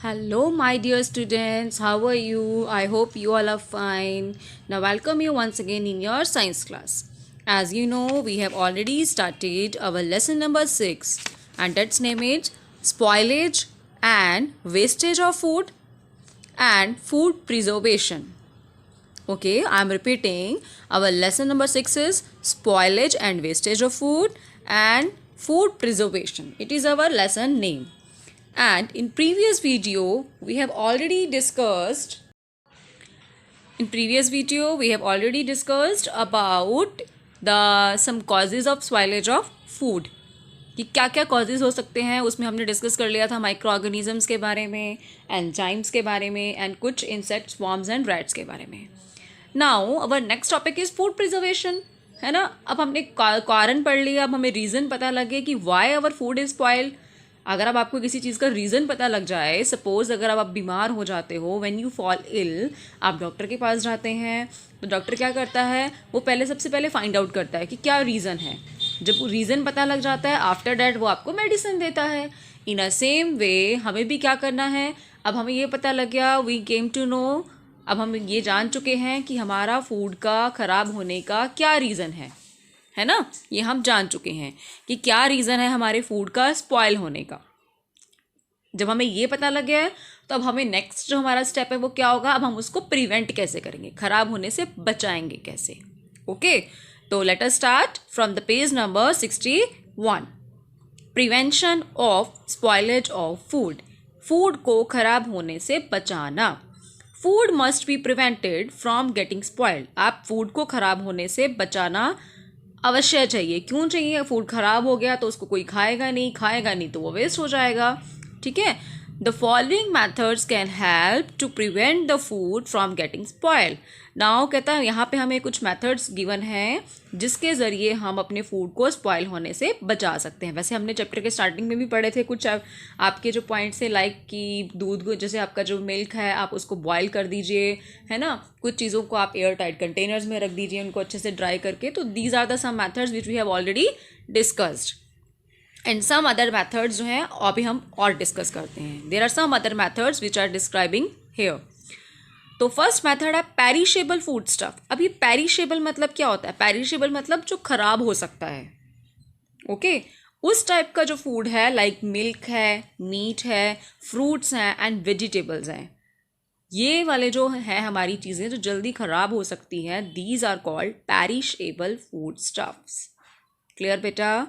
Hello, my dear students. How are you? I hope you all are fine. Now, welcome you once again in your science class. As you know, we have already started our lesson number 6, and its name is Spoilage and Wastage of Food and Food Preservation. Okay, I am repeating. Our lesson number 6 is Spoilage and Wastage of Food and Food Preservation. It is our lesson name. And in previous video we have already discussed about the some causes of spoilage of food कि क्या क्या causes हो सकते हैं. उसमें हमने discuss कर लिया था माइक्रो ऑर्गेनिजम्स के बारे में, एंजाइम्स के बारे में, एंड कुछ इंसेक्ट्स, वॉर्म्स एंड रैट्स के बारे में. Now our next topic is food preservation, है ना. अब हमने कारण पढ़ लिया, अब हमें रीज़न पता लगे कि why our food is spoiled. अगर अब आपको किसी चीज़ का रीज़न पता लग जाए, सपोज़ अगर अब आप बीमार हो जाते हो, व्हेन यू फॉल इल, आप डॉक्टर के पास जाते हैं, तो डॉक्टर क्या करता है, वो सबसे पहले फाइंड आउट करता है कि क्या रीज़न है. जब रीज़न पता लग जाता है, आफ्टर डैट वो आपको मेडिसिन देता है. इन अ सेम वे हमें भी क्या करना है, अब हमें ये पता लग गया, वी केम टू नो, अब हम ये जान चुके हैं कि हमारा फूड का ख़राब होने का क्या रीज़न है ना. ये हम जान चुके हैं कि क्या रीज़न है हमारे फूड का स्पॉइल होने का. जब हमें ये पता लग गया है, तो अब हमें नेक्स्ट जो हमारा स्टेप है वो क्या होगा, अब हम उसको प्रिवेंट कैसे करेंगे, ख़राब होने से बचाएंगे कैसे. ओके, तो let us start from the page number 61. Prevention of spoilage of food. Food को ख़राब होने से बचाना. Food must be prevented from getting spoiled. आप फूड को ख़राब होने से बचाना अवश्य चाहिए. क्यों चाहिए, फूड ख़राब हो गया तो उसको कोई खाएगा नहीं तो वो वेस्ट हो जाएगा. ठीक है. The following methods can help to prevent the food from getting spoiled. Now कहता है यहाँ पे हमें कुछ मेथड्स गिवन हैं जिसके ज़रिए हम अपने फूड को स्पॉइल होने से बचा सकते हैं. वैसे हमने चैप्टर के स्टार्टिंग में भी पढ़े थे कुछ आपके जो पॉइंट्स है, लाइक कि दूध को, जैसे आपका जो मिल्क है आप उसको बॉयल कर दीजिए, है ना. कुछ चीज़ों को आप एयर टाइट कंटेनर्स में रख दीजिए, उनको अच्छे से ड्राई करके. तो these are the some methods which we have already discussed. And some other methods जो हैं अभी हम और डिस्कस करते हैं. There are some other methods which are describing here. तो फर्स्ट मेथड है पेरिशेबल फूड स्टफ. अभी पेरिशेबल मतलब क्या होता है, पेरिशेबल मतलब जो खराब हो सकता है. ओके, उस टाइप का जो फूड है, लाइक मिल्क है, मीट है, फ्रूट्स हैं एंड वेजिटेबल्स हैं, ये वाले जो है हमारी चीज़ें जो जल्दी ख़राब हो सकती हैं, these are called perishable food stuffs. Clear बेटा.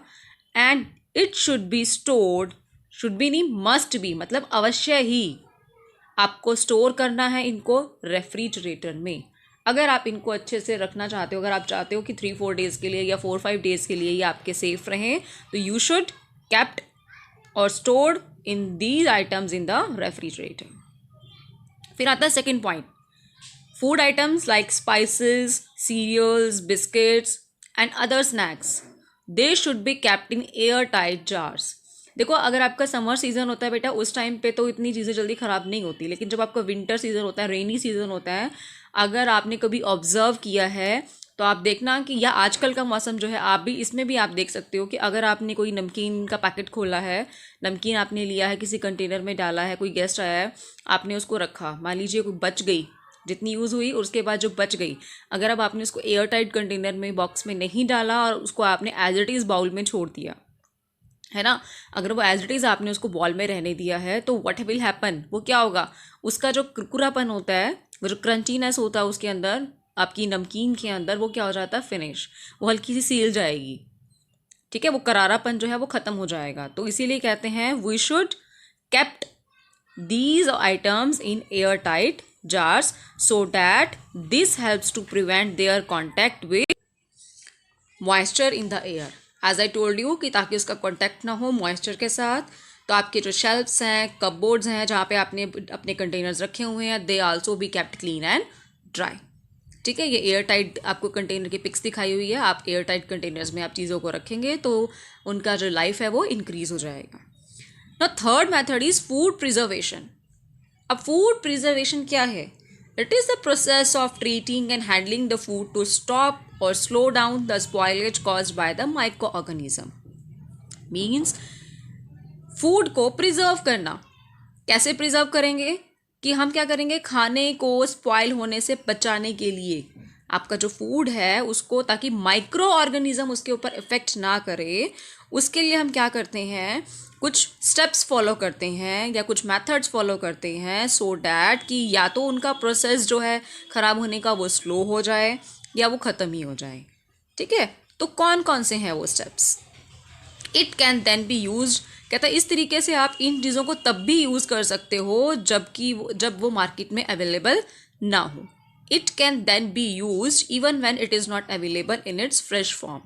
And it should be stored, should be नहीं, मस्ट बी, मतलब अवश्य ही आपको स्टोर करना है इनको रेफ्रिजरेटर में. अगर आप इनको अच्छे से रखना चाहते हो, अगर आप चाहते हो कि 3-4 डेज़ के लिए या 4-5 डेज़ के लिए ये आपके सेफ रहें, तो यू शुड केप्ट और stored in these items in the refrigerator. फिर आता है second point, food items like spices, cereals, biscuits and other snacks, they should be kept in air tight jars. देखो, अगर आपका समर सीज़न होता है बेटा, उस टाइम पे तो इतनी चीज़ें जल्दी ख़राब नहीं होती, लेकिन जब आपका विंटर सीज़न होता है, रेनी सीज़न होता है, अगर आपने कभी ऑब्ज़र्व किया है तो आप देखना कि, या आजकल का मौसम जो है, आप भी इसमें भी आप देख सकते हो कि अगर आपने कोई नमकीन का पैकेट खोला है, नमकीन आपने लिया है, किसी कंटेनर में डाला है, कोई गेस्ट आया है, आपने उसको रखा, मान लीजिए कोई बच गई, जितनी यूज़ हुई उसके बाद जो बच गई, अगर अब आपने उसको एयर टाइट कंटेनर में, बॉक्स में नहीं डाला और उसको आपने एज इट इज़ बाउल में छोड़ दिया, है ना, अगर वो एज इट इज़ आपने उसको बॉल में रहने दिया है, तो व्हाट विल हैपन, वो क्या होगा, उसका जो कुरकुरापन होता है, वो जो क्रंचीनेस होता है उसके अंदर, आपकी नमकीन के अंदर, वो क्या हो जाता है, फिनिश, वो हल्की सी सील जाएगी. ठीक है, वो करारापन जो है वो ख़त्म हो जाएगा. तो इसीलिए कहते हैं we should kept these items in airtight jars so that this helps to prevent their contact with moisture in the air. As I told you कि ताकि उसका contact ना हो moisture के साथ, तो आपके जो shelves हैं, cupboards हैं, जहाँ पे आपने अपने containers रखे हुए हैं, they also be kept clean and dry. ठीक है, ये एयर टाइट आपको कंटेनर की पिक्स दिखाई हुई है. आप एयर टाइट कंटेनर्स में आप चीज़ों को रखेंगे तो उनका जो लाइफ है वो इंक्रीज़ हो जाएगा. Now third method is food preservation. अब food preservation क्या है? It is the process of treating and handling the food to stop or slow down the spoilage caused by the microorganism. Means food को preserve करना. कैसे preserve करेंगे कि हम क्या करेंगे, खाने को स्पॉइल होने से बचाने के लिए आपका जो फूड है उसको, ताकि माइक्रो ऑर्गेनिज्म उसके ऊपर इफेक्ट ना करे, उसके लिए हम क्या करते हैं, कुछ स्टेप्स फॉलो करते हैं या कुछ मेथड्स फॉलो करते हैं, सो डैट कि या तो उनका प्रोसेस जो है ख़राब होने का वो स्लो हो जाए या वो ख़त्म ही हो जाए। ठीक है, तो कौन कौन से हैं वो steps? It can then be use, कहता है इस तरीके से आप इन चीज़ों को तब भी यूज़ कर सकते हो जब वो मार्केट में अवेलेबल ना हो। It can then be use even when it is not available in its fresh form.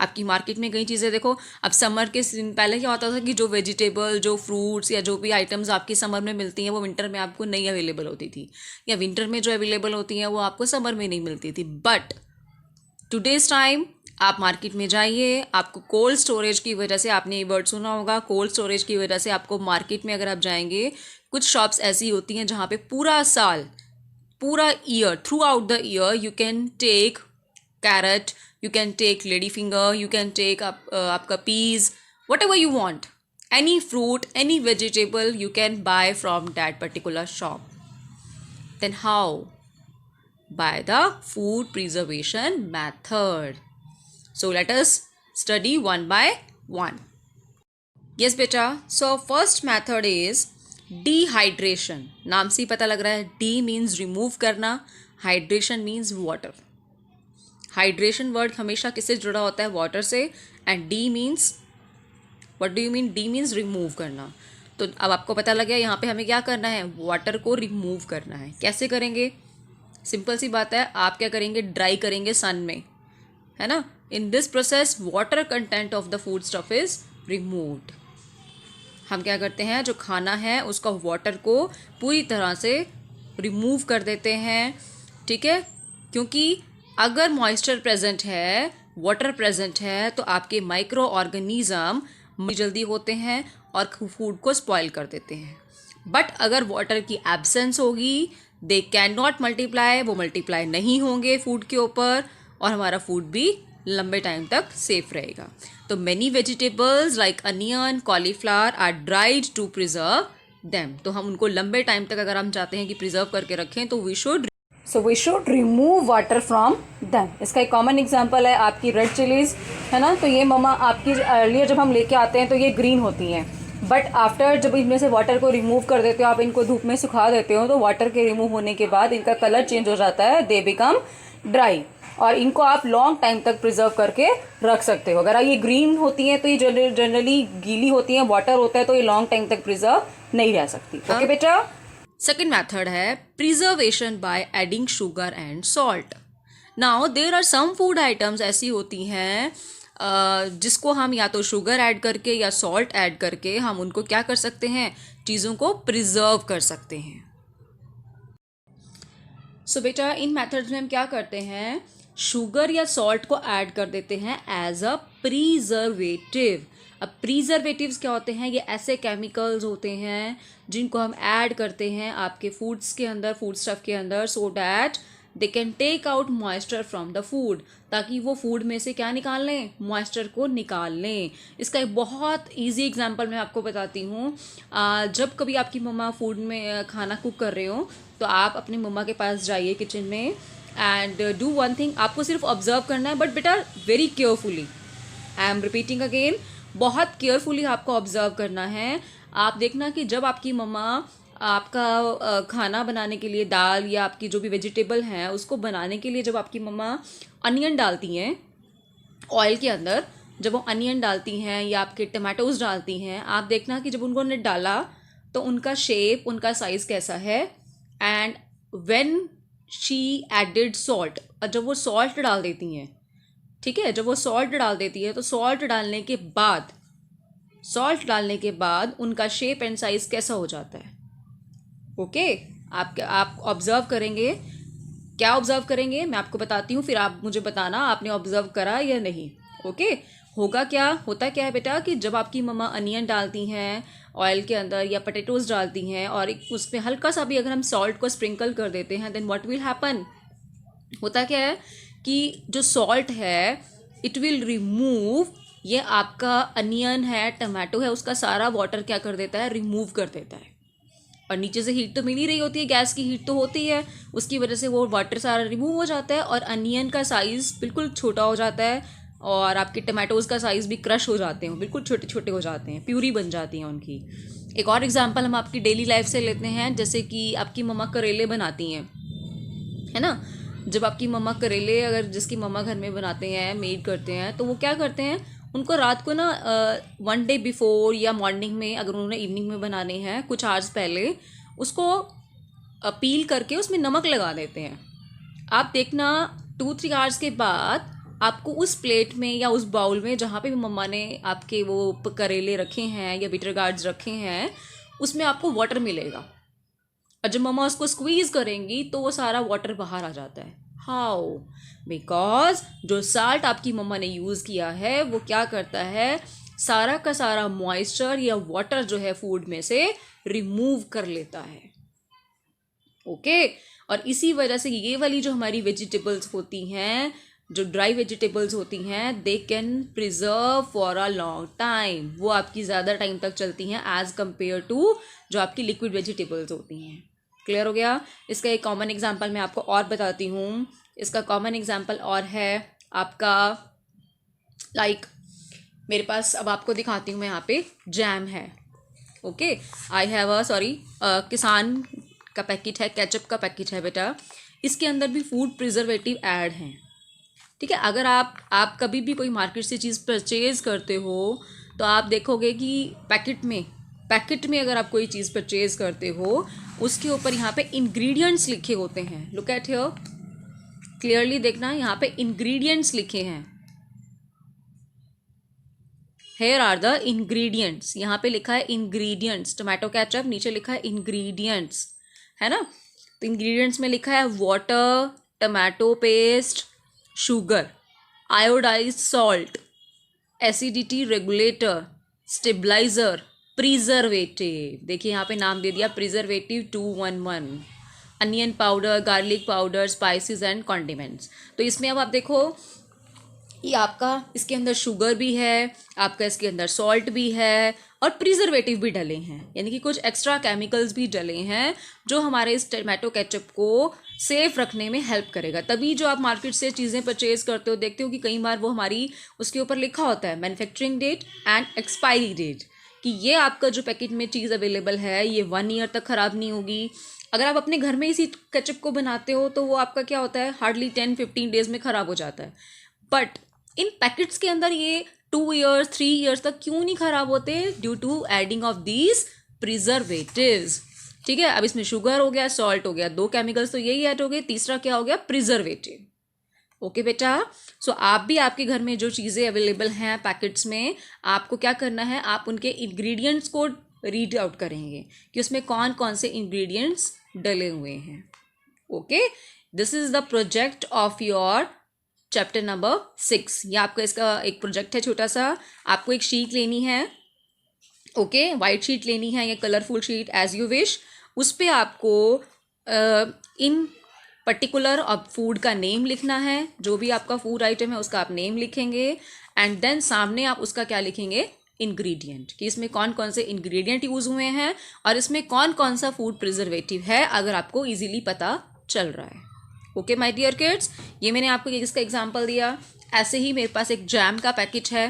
आपकी मार्केट में कई चीज़ें देखो, अब समर के दिन पहले क्या होता था कि जो वेजिटेबल, जो फ्रूट्स या जो भी आइटम्स आपकी समर में मिलती हैं वो विंटर में आपको नहीं अवेलेबल होती थी, या विंटर में जो अवेलेबल होती हैं वो आपको समर में नहीं मिलती थी। बट टुडेज़ टाइम आप मार्केट में जाइए, आपको कोल्ड स्टोरेज की वजह से, आपने ये वर्ड सुना होगा, कोल्ड स्टोरेज की वजह से आपको मार्केट में अगर आप जाएंगे, कुछ शॉप्स ऐसी होती हैं जहाँ पे पूरा साल, पूरा year, throughout the year you can take carrot, you can take lady finger, you can take आपका peas, whatever you want, any fruit, any vegetable you can buy from that particular shop. Then how? By the food preservation method. So let us study one by one. Yes beta, so first method is dehydration. नाम से ही पता लग रहा है, D means remove करना, hydration means water. Hydration word हमेशा किससे जुड़ा होता है? वाटर से। And D means, what do you mean? D means remove करना। तो अब आपको पता लग गया यहाँ पे हमें क्या करना है, वाटर को रिमूव करना है। कैसे करेंगे? सिंपल सी बात है, आप क्या करेंगे, ड्राई करेंगे सन में, है ना। In this process water content of the food stuff is removed. हम क्या करते हैं, जो खाना है उसका वाटर को पूरी तरह से रिमूव कर देते हैं। ठीक है, क्योंकि अगर मॉइस्चर प्रेजेंट है, वाटर प्रेजेंट है, तो आपके माइक्रो ऑर्गेनिज्म जल्दी होते हैं और फूड को स्पॉइल कर देते हैं। बट अगर वाटर की एब्सेंस होगी, दे कैन नॉट मल्टीप्लाई, वो मल्टीप्लाई नहीं होंगे फूड के ऊपर, और हमारा फूड भी लंबे टाइम तक सेफ रहेगा। तो many vegetables like onion, cauliflower are dried to preserve them. तो हम उनको लंबे टाइम तक अगर हम चाहते हैं कि प्रिजर्व करके रखें, तो we should remove water from them. इसका एक कॉमन एग्जांपल है आपकी रेड चिलीज़, है ना। तो ये ममा आपकी अर्लियर जब हम लेके आते हैं तो ये ग्रीन होती हैं, बट आफ्टर जब इनमें से वाटर को रिमूव कर देते हो, आप इनको धूप में सुखा देते हो, तो वाटर के रिमूव होने के बाद इनका कलर चेंज हो जाता है, दे बिकम ड्राई, और इनको आप लॉन्ग टाइम तक प्रिजर्व करके रख सकते हो। अगर ये ग्रीन होती हैं तो ये जनरली गीली होती हैं, वाटर होता है, तो ये लॉन्ग टाइम तक प्रिजर्व नहीं रह सकती। ओके बेटा। सेकेंड मैथड है preservation by adding sugar and salt. Now there are some food items ऐसी होती हैं जिसको हम या तो शुगर ऐड करके या सॉल्ट ऐड करके हम उनको क्या कर सकते हैं, चीज़ों को प्रिजर्व कर सकते हैं। सो बेटा इन मेथड्स में हम क्या करते हैं, शुगर या सॉल्ट को ऐड कर देते हैं एज अ प्रिजर्वेटिव। अब प्रिजर्वेटिव्स क्या होते हैं, ये ऐसे केमिकल्स होते हैं जिनको हम ऐड करते हैं आपके फूड्स के अंदर, फूड स्टफ के अंदर, so that they can take out moisture from the food, ताकि वो फूड में से क्या निकाल लें, मॉइस्चर को निकाल लें। इसका एक बहुत इजी एग्जांपल मैं आपको बताती हूँ। जब कभी आपकी मम्मा फूड में खाना कुक कर रहे हो, तो आप अपनी मम्मा के पास जाइए किचन में एंड डू वन थिंग, आपको सिर्फ ऑब्जर्व करना है, बट बेटा very carefully, I am repeating again, बहुत केयरफुली आपको ऑब्जर्व करना है। आप देखना कि जब आपकी मम्मा आपका खाना बनाने के लिए, दाल या आपकी जो भी वेजिटेबल हैं उसको बनाने के लिए, जब आपकी मम्मा अनियन डालती हैं ऑयल के अंदर, जब वो अनियन डालती हैं या आपके टमाटोज डालती हैं, आप देखना कि जब उन्होंने डाला तो उनका शेप, उनका साइज़ कैसा है। And when she added salt, और जब वो सॉल्ट डाल देती हैं, ठीक है, जब वो सॉल्ट डाल देती है, तो सॉल्ट डालने के बाद उनका शेप एंड साइज़ कैसा हो जाता है। ओके, आप ऑब्जर्व करेंगे। क्या ऑब्जर्व करेंगे मैं आपको बताती हूँ, फिर आप मुझे बताना आपने ऑब्जर्व करा या नहीं। ओके, होता क्या है बेटा कि जब आपकी मम्मा अनियन डालती हैं ऑयल के अंदर या पोटैटोज़ डालती हैं और उसमें हल्का सा भी अगर हम सॉल्ट को स्प्रिंकल कर देते हैं, देन व्हाट विल हैपन, होता क्या है कि जो सॉल्ट है इट विल रिमूव, ये आपका अनियन है, टमाटो है, उसका सारा वाटर क्या कर देता है, रिमूव कर देता है। और नीचे से हीट तो मिल ही रही होती है, गैस की हीट तो होती है, उसकी वजह से वो वाटर सारा रिमूव हो जाता है और अनियन का साइज़ बिल्कुल छोटा हो जाता है और आपके टमाटोज़ का साइज़ भी क्रश हो जाते हैं, बिल्कुल छोटे छोटे हो जाते हैं, प्यूरी बन जाती हैं उनकी। एक और एग्जांपल हम आपकी डेली लाइफ से लेते हैं, जैसे कि आपकी मम्मा करेले बनाती हैं, है ना। जब आपकी मम्मा करेले, अगर जिसकी मम्मा घर में बनाते हैं, मेड करते हैं, तो वो क्या करते हैं, उनको रात को ना 1 डे बिफोर या मॉर्निंग में, अगर उन्होंने इवनिंग में बनाने हैं कुछ आवर्स पहले, उसको पील करके उसमें नमक लगा देते हैं। आप देखना 2-3 आवर्स के बाद आपको उस प्लेट में या उस बाउल में जहाँ पे भी मम्मा ने आपके वो करेले रखे हैं या बिटर गार्ड्स रखे हैं, उसमें आपको वाटर मिलेगा और जब मम्मा उसको स्क्वीज करेंगी तो वो सारा वाटर बाहर आ जाता है। हाउ? बिकॉज जो साल्ट आपकी मम्मा ने यूज़ किया है वो क्या करता है, सारा का सारा मॉइस्चर या वाटर जो है फूड में से रिमूव कर लेता है। ओके और इसी वजह से ये वाली जो हमारी वेजिटेबल्स होती हैं, जो ड्राई वेजिटेबल्स होती हैं, they can preserve for a long time, वो आपकी ज़्यादा टाइम तक चलती हैं एज़ कम्पेयर टू जो आपकी लिक्विड वेजिटेबल्स होती हैं। क्लियर हो गया? इसका एक कॉमन एग्जांपल मैं आपको और बताती हूँ। इसका कॉमन एग्जांपल और है आपका, लाइक मेरे पास, अब आपको दिखाती हूँ मैं, यहाँ पे जैम है। ओके, आई हैव अ किसान का पैकेट है, केचप का पैकेट है बेटा, इसके अंदर भी फूड प्रिजर्वेटिव ऐड हैं। ठीक है, अगर आप कभी भी कोई मार्केट से चीज़ परचेज करते हो तो आप देखोगे कि पैकेट में अगर आप कोई चीज़ परचेज करते हो, उसके ऊपर यहाँ पे इंग्रेडिएंट्स लिखे होते हैं। लुक एट हियर, क्लियरली देखना, यहाँ पे इंग्रेडिएंट्स लिखे हैं। हेयर आर द इंग्रेडिएंट्स, यहाँ पे लिखा है इंग्रेडिएंट्स, टमाटो केचप, नीचे लिखा है इंग्रेडिएंट्स, है ना। तो इंग्रेडिएंट्स में लिखा है water, tomato paste, sugar, iodised salt, acidity regulator, stabiliser, preservative. देखिए यहाँ पे नाम दे दिया preservative 211, onion powder, garlic powder, spices and condiments. तो इसमें अब आप देखो, ये आपका इसके अंदर शुगर भी है, आपका इसके अंदर सॉल्ट भी है और प्रिजर्वेटिव भी डले हैं, यानी कि कुछ एक्स्ट्रा केमिकल्स भी डले हैं जो हमारे इस टमाटो केचप को सेफ रखने में हेल्प करेगा। तभी जो आप मार्केट से चीज़ें परचेज करते हो, देखते हो कि कई बार वो हमारी उसके ऊपर लिखा होता है manufacturing date and expiry date, कि ये आपका जो पैकेट में चीज़ अवेलेबल है ये 1 ईयर तक ख़राब नहीं होगी। अगर आप अपने घर में इसी केचप को बनाते हो तो वो आपका क्या होता है, हार्डली 10-15 डेज में ख़राब हो जाता है। बट इन पैकेट्स के अंदर ये 2 ईयर्स 3 ईयर्स तक क्यों नहीं ख़राब होते? Due to adding of these preservatives. ठीक है, अब इसमें शुगर हो गया, सॉल्ट हो गया, 2 केमिकल्स तो यही ऐड हो गए, तीसरा क्या हो गया, प्रिजर्वेटिव। ओके बेटा, सो आप भी आपके घर में जो चीज़ें अवेलेबल हैं पैकेट्स में, आपको क्या करना है, आप उनके इंग्रेडिएंट्स को रीड आउट करेंगे कि उसमें कौन कौन से इंग्रेडिएंट्स डले हुए हैं। Okay, this is the project of your chapter number 6। ये आपका इसका एक प्रोजेक्ट है छोटा सा। आपको एक शीट लेनी है, ओके, वाइट शीट लेनी है या colourful sheet, as you wish. उस पर आपको इन पर्टिकुलर अब फूड का नेम लिखना है, जो भी आपका फूड आइटम है उसका आप नेम लिखेंगे एंड देन सामने आप उसका क्या लिखेंगे, इंग्रेडिएंट, कि इसमें कौन कौन से इंग्रेडिएंट यूज़ हुए हैं और इसमें कौन कौन सा फूड प्रिजर्वेटिव है, अगर आपको इजीली पता चल रहा है। ओके माय डियर किड्स, ये मैंने आपको इसका एग्जांपल दिया। ऐसे ही मेरे पास एक जैम का पैकेट है,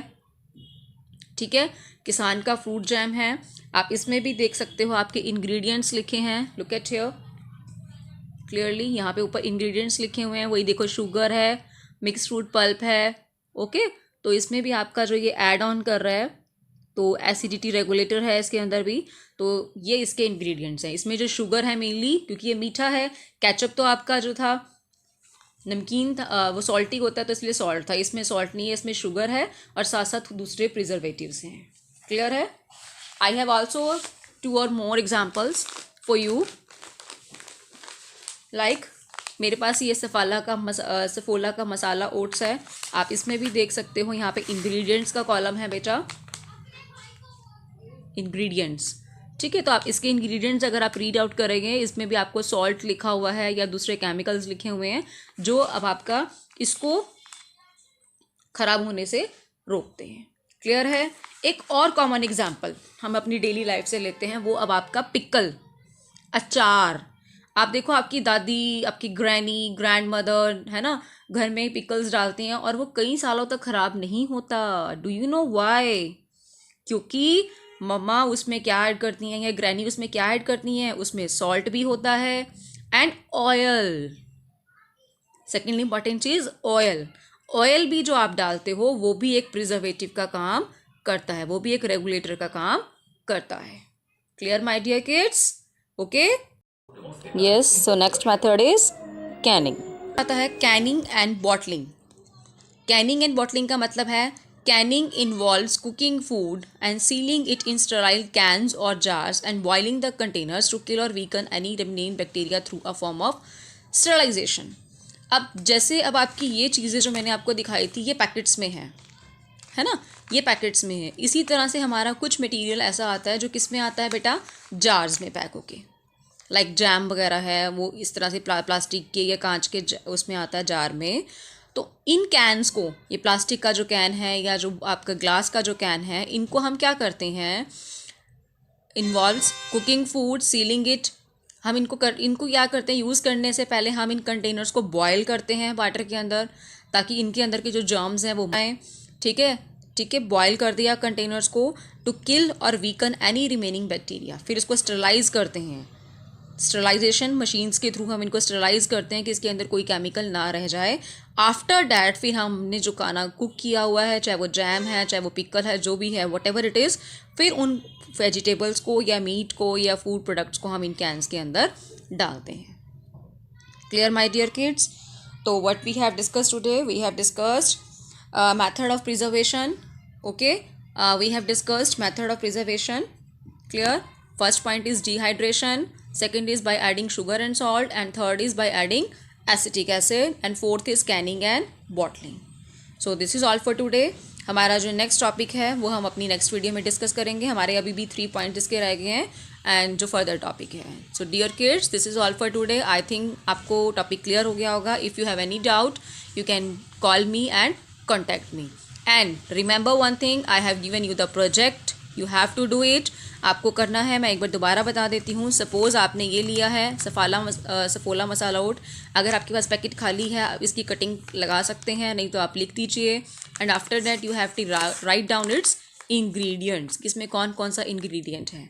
ठीक है, किसान का फ्रूट जैम है। आप इसमें भी देख सकते हो आपके इंग्रेडिएंट्स लिखे हैं, लुक एट हियर क्लियरली, यहाँ पे ऊपर इंग्रेडिएंट्स लिखे हुए हैं, वही देखो, शुगर है, मिक्स फ्रूट पल्प है। ओके, तो इसमें भी आपका जो ये ऐड ऑन कर रहा है, तो एसिडिटी रेगुलेटर है इसके अंदर भी, तो ये इसके इंग्रेडिएंट्स हैं। इसमें जो शुगर है मेनली, क्योंकि ये मीठा है, केचप तो आपका जो था नमकीन था, वो सॉल्टी होता है तो इसलिए सॉल्ट था, इसमें सॉल्ट नहीं है, इसमें शुगर है और साथ साथ दूसरे प्रिजर्वेटिव्स हैं। क्लियर है? आई हैव ऑल्सो 2 और more examples for you, like मेरे पास ये सफोला का मसाला ओट्स है, आप इसमें भी देख सकते हो, यहाँ पे इंग्रेडिएंट्स का कॉलम है बेटा, इंग्रेडिएंट्स, ठीक है। तो आप इसके इंग्रेडिएंट्स अगर आप रीड आउट करेंगे, इसमें भी आपको सॉल्ट लिखा हुआ है या दूसरे केमिकल्स लिखे हुए हैं जो अब आपका इसको खराब होने से रोकते हैं। क्लियर है? एक और कॉमन एग्जाम्पल हम अपनी डेली लाइफ से लेते हैं, वो अब आपका पिकल, अचार, आप देखो आपकी दादी, आपकी ग्रैनी, ग्रैंड मदर है ना, घर में पिकल्स डालती हैं और वो कई सालों तक खराब नहीं होता। Do you know why? क्योंकि मम्मा उसमें क्या ऐड करती हैं या ग्रैनी उसमें क्या ऐड करती हैं, उसमें सॉल्ट भी होता है एंड ऑयल। सेकेंड इंपॉर्टेंट चीज ऑयल। ऑयल भी जो आप डालते हो वो भी एक प्रिजर्वेटिव का काम करता है, वो भी एक रेगुलेटर का काम करता है। Clear my dear kids? Okay, yes. So next method is canning. आता है canning and bottling. Canning and bottling का मतलब है canning involves cooking food and sealing it in sterile cans और jars and boiling the containers to kill और weaken any remaining bacteria through a form of sterilization. अब जैसे अब आपकी ये चीज़ें जो मैंने आपको दिखाई थी ये पैकेट्स में है ना, ये पैकेट्स में है। इसी तरह से हमारा कुछ मटेरियल ऐसा आता है जो किस में आता है बेटा, जार्स में पैक होके, लाइक जैम वगैरह है वो इस तरह से प्लास्टिक के या कांच के उसमें आता है जार में। तो इन कैन्स को, ये प्लास्टिक का जो कैन है या जो आपका ग्लास का जो कैन है, इनको हम क्या करते हैं, involves cooking food ceiling it. हम इनको क्या करते हैं, यूज़ करने से पहले हम इन कंटेनर्स को बॉयल करते हैं वाटर के अंदर, ताकि इनके अंदर के जो जर्म्स हैं वो आएँ। ठीक है, ठीक है, बॉयल कर दिया कंटेनर्स को टू किल और वीकन एनी रिमेनिंग बैक्टीरिया। फिर इसको स्टरलाइज करते हैं, स्टरलाइजेशन मशीन्स के थ्रू हम इनको स्टरलाइज करते हैं कि इसके अंदर कोई केमिकल ना रह जाए। आफ्टर डैट फिर हमने जो खाना कुक किया हुआ है, चाहे वो जैम है चाहे वो पिकल है, जो भी है वट एवर इट इज़, फिर उन वेजिटेबल्स को या मीट को या फूड प्रोडक्ट्स को हम इन कैंस के अंदर डालते हैं। Clear my dear kids? तो what we have discussed today, we have discussed method of preservation. Okay, we have discussed method of preservation. Clear? First point is dehydration, second is by adding sugar and salt, and third is by adding acetic acid, and fourth is canning and bottling. So this is all for today. हमारा जो next topic है वो हम अपनी next video में discuss करेंगे। हमारे अभी भी 3 पॉइंट इसके रह गए हैं एंड जो फर्दर टॉपिक है। So dear kids, this is all for today. I think आपको टॉपिक क्लियर हो गया होगा। If you have any doubt you can call me and contact me. And remember one thing, I have given you the project, you have to do it. आपको करना है, मैं एक बार दोबारा बता देती हूँ। सपोज़ आपने ये लिया है सफोला मसाला ओट, अगर आपके पास पैकेट खाली है आप इसकी कटिंग लगा सकते हैं, नहीं तो आप लिख दीजिए। And after that you have to write down its ingredients, इसमें कौन कौन सा इंग्रेडिएंट है।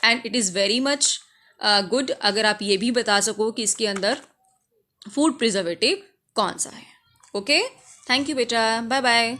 And it is very much good अगर आप ये भी बता सको कि इसके अंदर फूड प्रिजर्वेटिव कौन सा है। ओके, थैंक यू बेटा, बाय बाय।